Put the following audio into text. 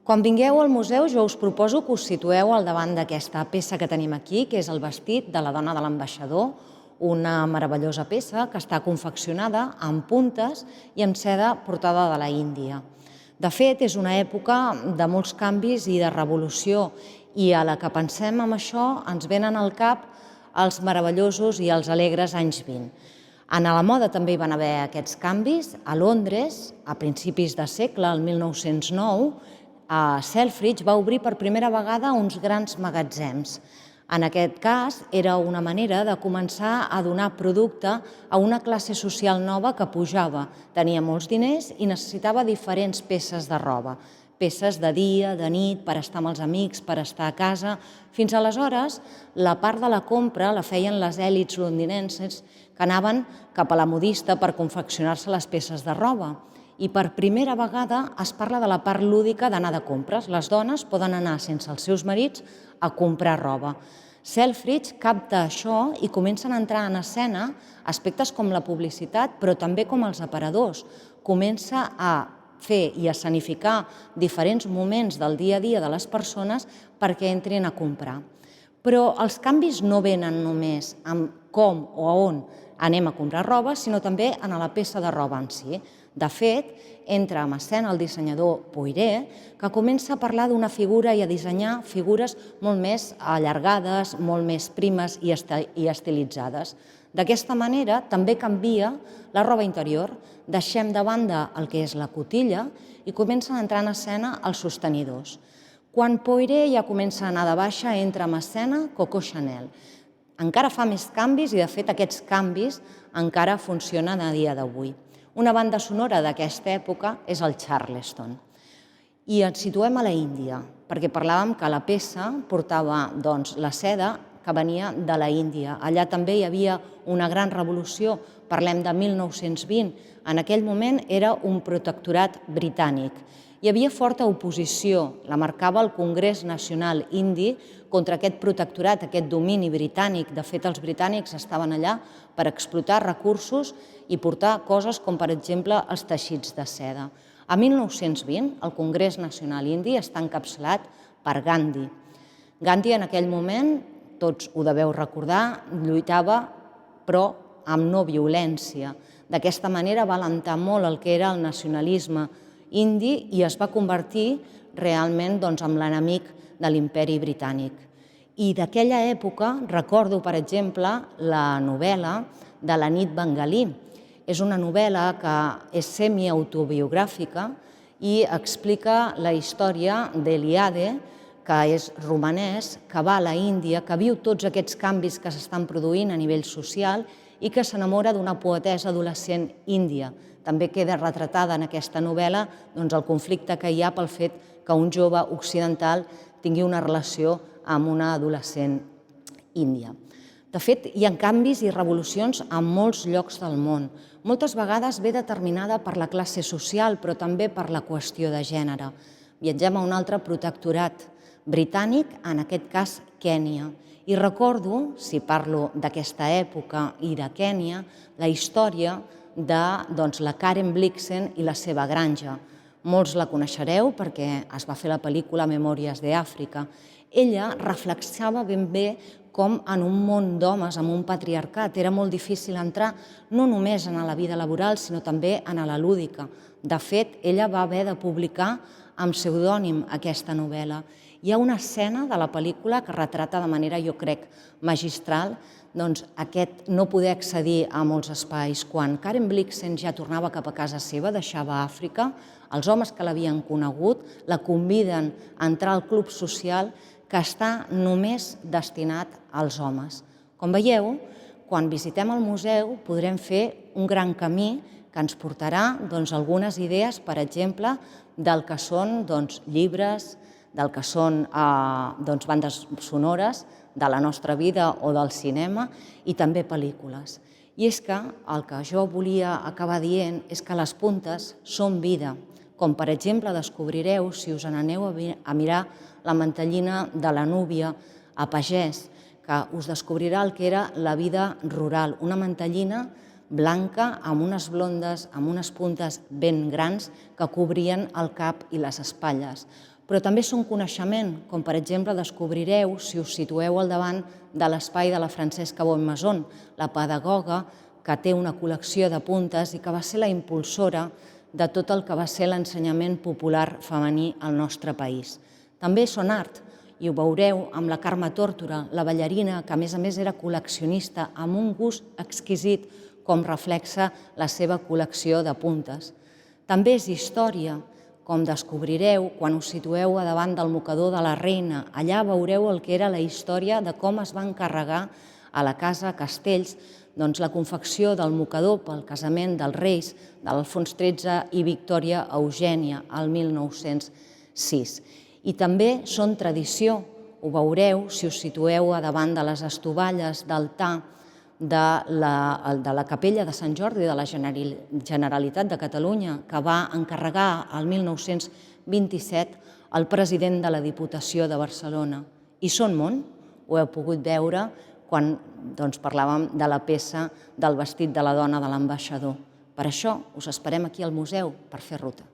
Quan vingueu al museu jo us proposo que us situeu al davant d'aquesta peça que tenim aquí, que és el vestit de la dona de l'ambaixador, una meravellosa peça que està confeccionada amb puntes i amb seda portada de la Índia. De fet, és una època de molts canvis i de revolució i a la que pensem en això ens venen al cap els meravellosos i els alegres anys 20. A la moda també hi van haver aquests canvis. A Londres, a principis de segle, el 1909, a Selfridge va obrir per primera vegada uns grans magatzems. En aquest cas, era una manera de començar a donar producte a una classe social nova que pujava, tenia molts diners i necessitava diferents peces de roba. Peces de dia, de nit, per estar amb els amics, per estar a casa. Fins aleshores, la part de la compra la feien les èlits londinenses que anaven cap a la modista per confeccionar-se les peces de roba. I per primera vegada es parla de la part lúdica d'anar de compres. Les dones poden anar sense els seus marits a comprar roba. Selfridge capta això i comencen a entrar en escena aspectes com la publicitat, però també com els aparadors. Comença a fer i escenificar diferents moments del dia a dia de les persones perquè entrin a comprar. Però els canvis no venen només amb com o a on anem a comprar roba, sinó també en la peça de roba en si. De fet, entra en escena el dissenyador Poiré, que comença a parlar d'una figura i a dissenyar figures molt més allargades, molt més primes i estilitzades. D'aquesta manera també canvia la roba interior. Deixem de banda el que és la cotilla i comencen a entrar en escena els sostenidors. Quan Poiré ja comença a anar de baixa, entra en escena Coco Chanel. Encara fa més canvis i, de fet, aquests canvis encara funcionen a dia d'avui. Una banda sonora d'aquesta època és el Charleston. I ens situem a la Índia, perquè parlàvem que la peça portava la seda que venia de la Índia. Allà també hi havia una gran revolució, parlem de 1920. En aquell moment era un protectorat britànic. Hi havia forta oposició, la marcava el Congrés Nacional Indi contra aquest protectorat, aquest domini britànic. De fet, els britànics estaven allà per explotar recursos i portar coses com, per exemple, els teixits de seda. A 1920, el Congrés Nacional Indi està encapçalat per Gandhi. Gandhi, en aquell moment, tots ho deveu recordar, lluitava, però amb no violència. D'aquesta manera va alentar molt el que era el nacionalisme indi i es va convertir realment en l'enemic de l'imperi britànic. I d'aquella època recordo, per exemple, la novel·la de La nit bengalí. És una novel·la que és semiautobiogràfica i explica la història d'Eliade, que és romanès, que va a la Índia, que viu tots aquests canvis que s'estan produint a nivell social i que s'enamora d'una poetessa adolescent índia. També queda retratada en aquesta novel·la el conflicte que hi ha pel fet que un jove occidental tingui una relació amb una adolescent índia. De fet, hi ha canvis i revolucions a molts llocs del món. Moltes vegades ve determinada per la classe social, però també per la qüestió de gènere. Viatgem a un altre protectorat britànic, en aquest cas Kènia. I recordo, si parlo d'aquesta època i de Kènia, la història de la Karen Blixen i la seva granja. Molts la coneixereu perquè es va fer la pel·lícula Memòries d'Àfrica. Ella reflexava ben bé com en un món d'homes, en un patriarcat, era molt difícil entrar no només en la vida laboral, sinó també en la lúdica. De fet, ella va haver de publicar amb pseudònim aquesta novel·la. Hi ha una escena de la pel·lícula que retrata de manera, jo crec, magistral, aquest no poder accedir a molts espais. Quan Karen Blixen ja tornava cap a casa seva, deixava Àfrica, els homes que l'havien conegut la conviden a entrar al club social que està només destinat als homes. Com veieu, quan visitem el museu podrem fer un gran camí que ens portarà algunes idees, per exemple, del que són llibres, del que són bandes sonores de la nostra vida o del cinema i també pel·lícules. I és que el que jo volia acabar dient és que les puntes són vida, com per exemple descobrireu si us n'aneu a mirar la mantellina de la Núvia a Pagès, que us descobrirà el que era la vida rural, una mantellina blanca amb unes blondes, amb unes puntes ben grans que cobrien el cap i les espatlles. però també són coneixement, com per exemple descobrireu si us situeu al davant de l'espai de la Francesca Bonnemaison, la pedagoga que té una col·lecció de puntes i que va ser la impulsora de tot el que va ser l'ensenyament popular femení al nostre país. També són art, i ho veureu amb la Carme Tórtora, la ballarina, que a més era col·leccionista, amb un gust exquisit, com reflexa la seva col·lecció de puntes. També és història, com descobrireu quan us situeu a davant del mocador de la Reina. Allà veureu el que era la història de com es va encarregar a la Casa Castells la confecció del mocador pel casament dels reis d'Alfons XIII i Victòria Eugènia al 1906. I també són tradició, ho veureu si us situeu a davant de les estovalles d'altar de la capella de Sant Jordi de la Generalitat de Catalunya, que va encarregar el 1927 el president de la Diputació de Barcelona. I són món, ho heu pogut veure quan parlàvem de la peça del vestit de la dona de l'ambaixador. Per això us esperem aquí al museu per fer ruta.